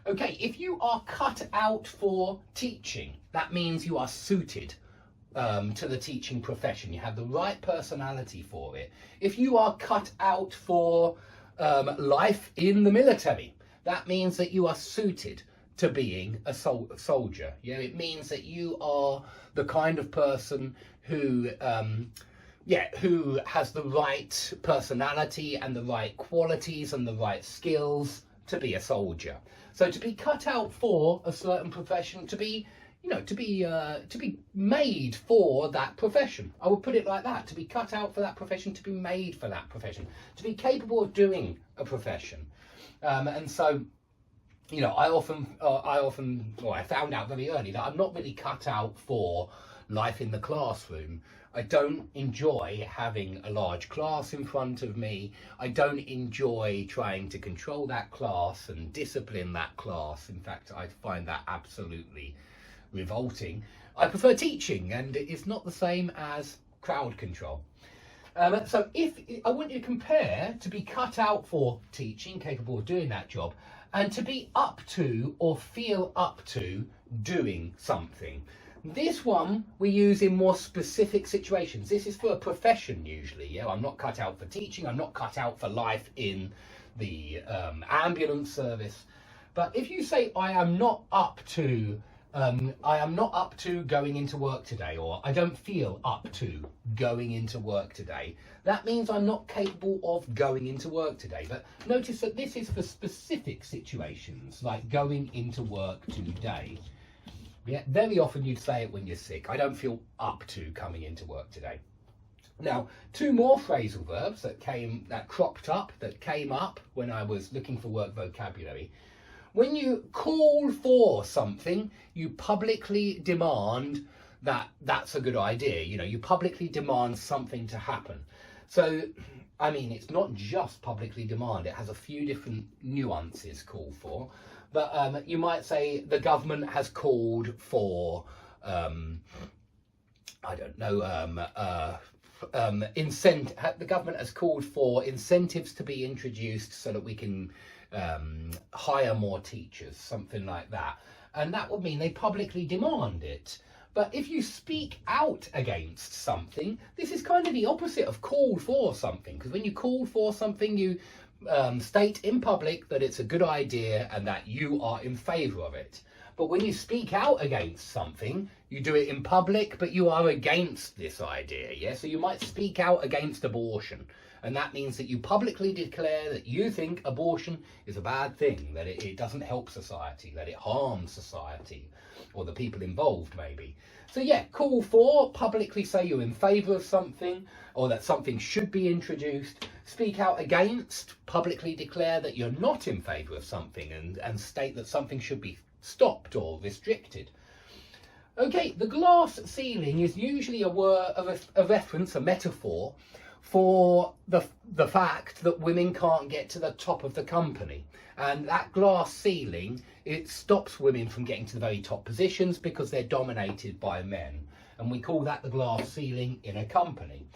Okay, if you are cut out for teaching, that means you are suited to the teaching profession. You have the right personality for it. If you are cut out for life in the military, that means that you are suited to being a soldier. Yeah, it means that you are the kind of person who who has the right personality and the right qualities and the right skills to be a soldier. So to be cut out for a certain profession, to be made for that profession. I would put it like that: to be cut out for that profession, to be made for that profession, to be capable of doing a profession. And so, you know, I found out very early that I'm not really cut out for life in the classroom. I don't enjoy having a large class in front of me. I don't enjoy trying to control that class and discipline that class. In fact, I find that absolutely revolting. I prefer teaching, and it's not the same as crowd control. So if I want you to compare to be cut out for teaching, capable of doing that job, and to be up to or feel up to doing something. This one we use in more specific situations. This is for a profession usually. Yeah, I'm not cut out for teaching. I'm not cut out for life in the ambulance service. But if you say I am not up to going into work today, or I don't feel up to going into work today, that means I'm not capable of going into work today. But notice that this is for specific situations, like going into work today. Yeah, very often you'd say it when you're sick. I don't feel up to coming into work today. Now, two more phrasal verbs that came up when I was looking for work vocabulary. When you call for something, you publicly demand that that's a good idea. You know, you publicly demand something to happen. So, I mean, it's not just publicly demand. It has a few different nuances, call for. But you might say the government has called for, the government has called for incentives to be introduced so that we can hire more teachers, something like that. And that would mean they publicly demand it. But if you speak out against something, this is kind of the opposite of call for something. Because when you call for something, you state in public that it's a good idea and that you are in favour of it. But when you speak out against something, you do it in public, but you are against this idea. Yeah, so you might speak out against abortion, and that means that you publicly declare that you think abortion is a bad thing, that it doesn't help society, that it harms society, or the people involved maybe. So yeah, call for, publicly say you're in favour of something, or that something should be introduced. Speak out against, publicly declare that you're not in favour of something, and state that something should be stopped or restricted. Okay, the glass ceiling is usually a reference, a metaphor for the fact that women can't get to the top of the company. And that glass ceiling, it stops women from getting to the very top positions because they're dominated by men. And we call that the glass ceiling in a company.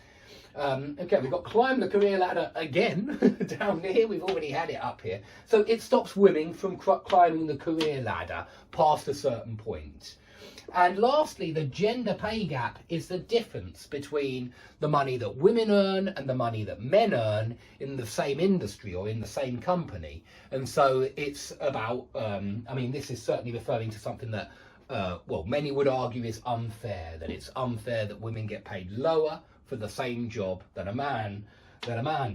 Okay, we've got climb the career ladder again down here. We've already had it up here. So it stops women from climbing the career ladder past a certain point. And lastly, the gender pay gap is the difference between the money that women earn and the money that men earn in the same industry or in the same company. And so it's about, I mean, this is certainly referring to something that, well, many would argue is unfair, that it's unfair that women get paid lower for the same job that a man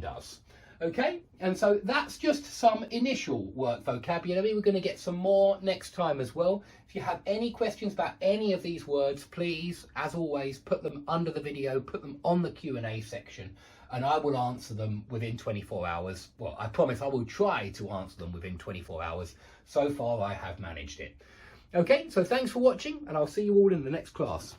does. Okay, and so that's just some initial work vocabulary. We're going to get some more next time as well. If you have any questions about any of these words, please, as always, put them under the video, put them on the Q&A section, and I will answer them within 24 hours. Well, I promise I will try to answer them within 24 hours. So far, I have managed it. Okay, so thanks for watching, and I'll see you all in the next class.